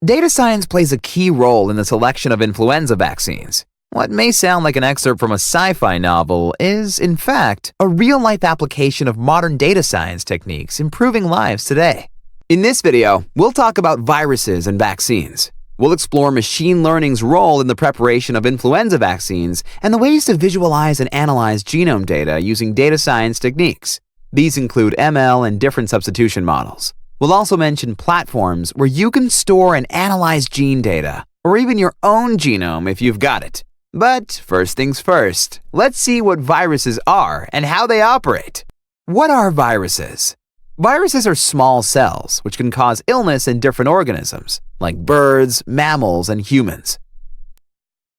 Data science plays a key role in the selection of influenza vaccines. What may sound like an excerpt from a sci-fi novel is, in fact, a real-life application of modern data science techniques improving lives today. In this video, we'll talk about viruses and vaccines. We'll explore machine learning's role in the preparation of influenza vaccines and the ways to visualize and analyze genome data using data science techniques. These include ML and different substitution models. We'll also mention platforms where you can store and analyze gene data, or even your own genome if you've got it. But first things first, let's see what viruses are and how they operate. What are viruses? Viruses are small cells which can cause illness in different organisms, like birds, mammals, and humans.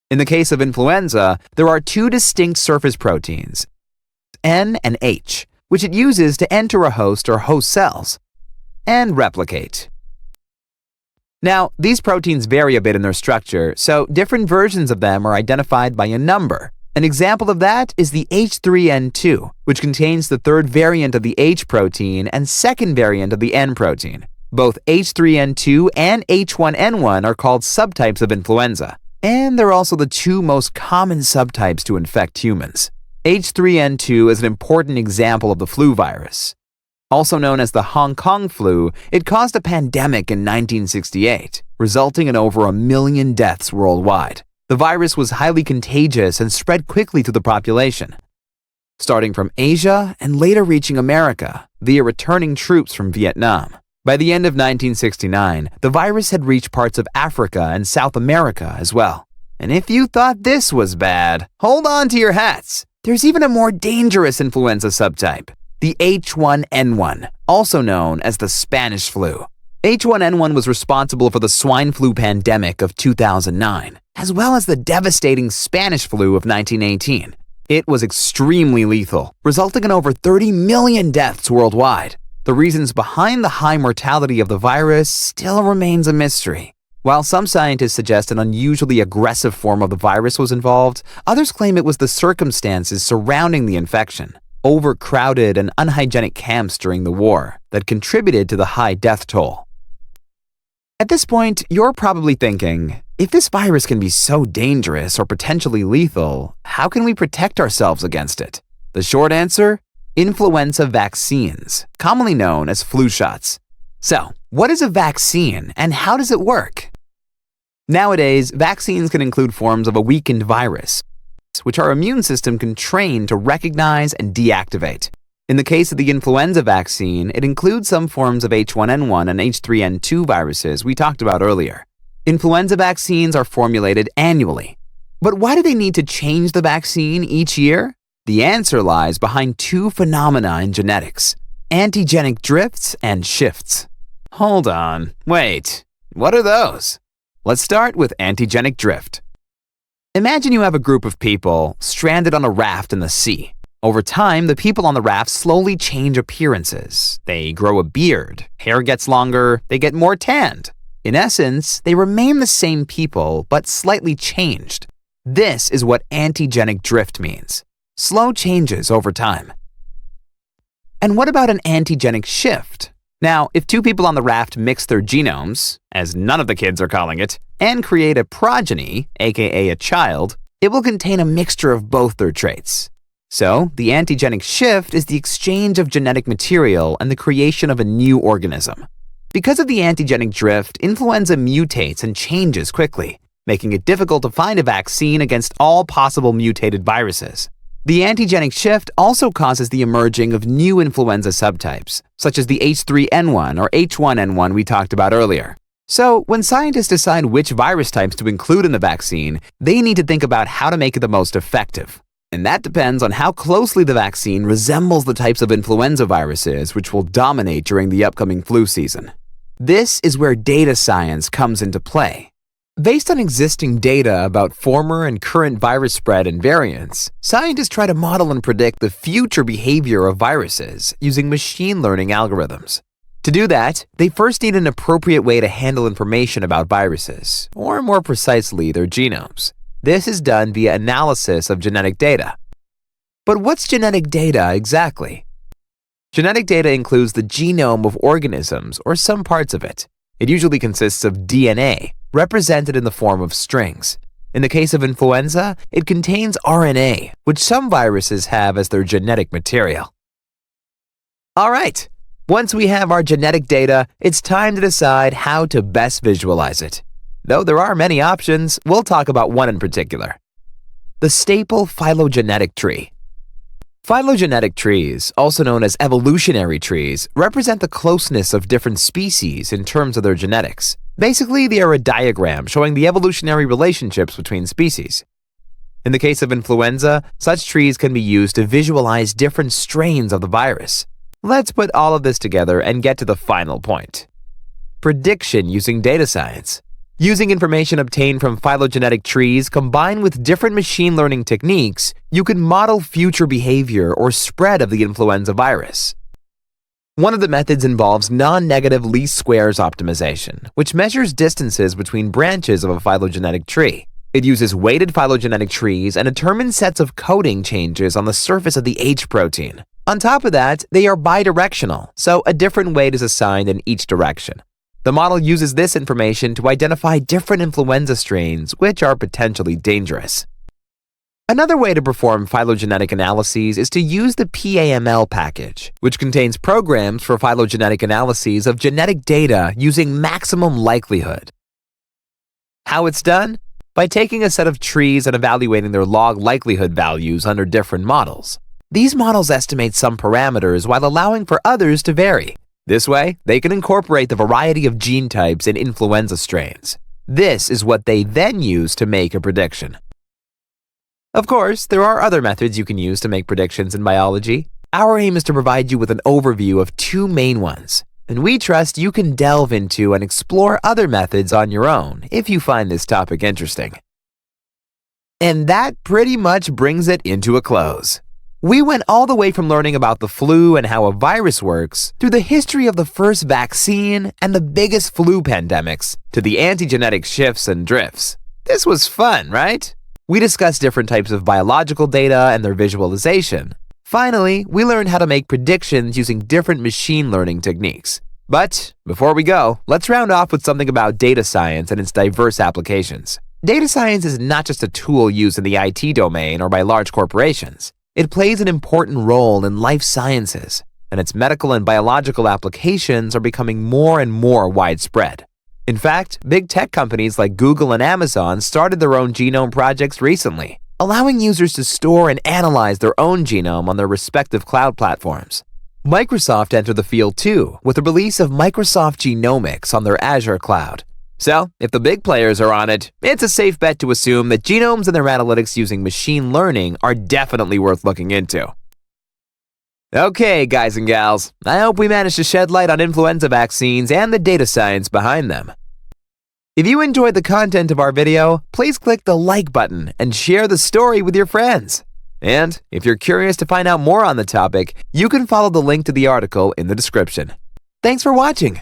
In the case of influenza, there are two distinct surface proteins, N and H, which it uses to enter a host or host cells and replicate. Now, these proteins vary a bit in their structure, so different versions of them are identified by a number. An example of that is the H3N2, which contains the third variant of the H protein and second variant of the N protein. Both H3N2 and H1N1 are called subtypes of influenza, and they're also the two most common subtypes to infect humans. H3N2 is an important example of the flu virus. Also known as the Hong Kong flu, it caused a pandemic in 1968, resulting in over 1 million deaths worldwide. The virus was highly contagious and spread quickly to the population, starting from Asia and later reaching America via returning troops from Vietnam. By the end of 1969, the virus had reached parts of Africa and South America as well. And if you thought this was bad, hold on to your hats. There's even a more dangerous influenza subtype, the H1N1, also known as the Spanish flu. H1N1 was responsible for the swine flu pandemic of 2009, as well as the devastating Spanish flu of 1918. It was extremely lethal, resulting in over 30 million deaths worldwide. The reasons behind the high mortality of the virus still remains a mystery. While some scientists suggest an unusually aggressive form of the virus was involved, others claim it was the circumstances surrounding the infection, overcrowded and unhygienic camps during the war, that contributed to the high death toll. At this point, you're probably thinking, if this virus can be so dangerous or potentially lethal, how can we protect ourselves against it? The short answer? Influenza vaccines, commonly known as flu shots. So, what is a vaccine and how does it work? Nowadays, vaccines can include forms of a weakened virus, which our immune system can train to recognize and deactivate. In the case of the influenza vaccine, it includes some forms of H1N1 and H3N2 viruses we talked about earlier. Influenza vaccines are formulated annually. But why do they need to change the vaccine each year? The answer lies behind two phenomena in genetics: antigenic drifts and shifts. Hold on, wait, what are those? Let's start with antigenic drift. Imagine you have a group of people stranded on a raft in the sea. Over time, the people on the raft slowly change appearances. They grow a beard, hair gets longer, they get more tanned. In essence, they remain the same people, but slightly changed. This is what antigenic drift means: slow changes over time. And what about an antigenic shift? Now, if two people on the raft mix their genomes, as none of the kids are calling it, and create a progeny, aka a child, it will contain a mixture of both their traits. So, the antigenic shift is the exchange of genetic material and the creation of a new organism. Because of the antigenic drift, influenza mutates and changes quickly, making it difficult to find a vaccine against all possible mutated viruses. The antigenic shift also causes the emerging of new influenza subtypes, such as the H3N1 or H1N1 we talked about earlier. So, when scientists decide which virus types to include in the vaccine, they need to think about how to make it the most effective. And that depends on how closely the vaccine resembles the types of influenza viruses which will dominate during the upcoming flu season. This is where data science comes into play. Based on existing data about former and current virus spread and variants, scientists try to model and predict the future behavior of viruses using machine learning algorithms. To do that, they first need an appropriate way to handle information about viruses, or more precisely, their genomes. This is done via analysis of genetic data. But what's genetic data exactly? Genetic data includes the genome of organisms or some parts of it. It usually consists of DNA, represented in the form of strings. In the case of influenza, it contains RNA, which some viruses have as their genetic material. All right, once we have our genetic data, it's time to decide how to best visualize it. Though there are many options, we'll talk about one in particular. The staple phylogenetic tree. Phylogenetic trees, also known as evolutionary trees, represent the closeness of different species in terms of their genetics. Basically, they are a diagram showing the evolutionary relationships between species. In the case of influenza, such trees can be used to visualize different strains of the virus. Let's put all of this together and get to the final point. Prediction using data science. Using information obtained from phylogenetic trees combined with different machine learning techniques, you can model future behavior or spread of the influenza virus. One of the methods involves non-negative least squares optimization, which measures distances between branches of a phylogenetic tree. It uses weighted phylogenetic trees and determines sets of coding changes on the surface of the H protein. On top of that, they are bidirectional, so a different weight is assigned in each direction. The model uses this information to identify different influenza strains, which are potentially dangerous. Another way to perform phylogenetic analyses is to use the PAML package, which contains programs for phylogenetic analyses of genetic data using maximum likelihood. How it's done? By taking a set of trees and evaluating their log likelihood values under different models. These models estimate some parameters while allowing for others to vary. This way, they can incorporate the variety of gene types in influenza strains. This is what they then use to make a prediction. Of course, there are other methods you can use to make predictions in biology. Our aim is to provide you with an overview of two main ones, and we trust you can delve into and explore other methods on your own if you find this topic interesting. And that pretty much brings it into a close. We went all the way from learning about the flu and how a virus works, through the history of the first vaccine and the biggest flu pandemics, to the antigenetic shifts and drifts. This was fun, right? We discussed different types of biological data and their visualization. Finally, we learned how to make predictions using different machine learning techniques. But before we go, let's round off with something about data science and its diverse applications. Data science is not just a tool used in the IT domain or by large corporations. It plays an important role in life sciences, and its medical and biological applications are becoming more and more widespread. In fact, big tech companies like Google and Amazon started their own genome projects recently, allowing users to store and analyze their own genome on their respective cloud platforms. Microsoft entered the field too, with the release of Microsoft Genomics on their Azure cloud. So, if the big players are on it, it's a safe bet to assume that genomes and their analytics using machine learning are definitely worth looking into. Okay, guys and gals, I hope we managed to shed light on influenza vaccines and the data science behind them. If you enjoyed the content of our video, please click the like button and share the story with your friends. And if you're curious to find out more on the topic, you can follow the link to the article in the description. Thanks for watching.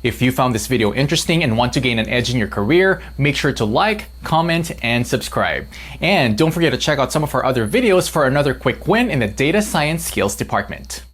If you found this video interesting and want to gain an edge in your career, make sure to like, comment, and subscribe. And don't forget to check out some of our other videos for another quick win in the data science skills department.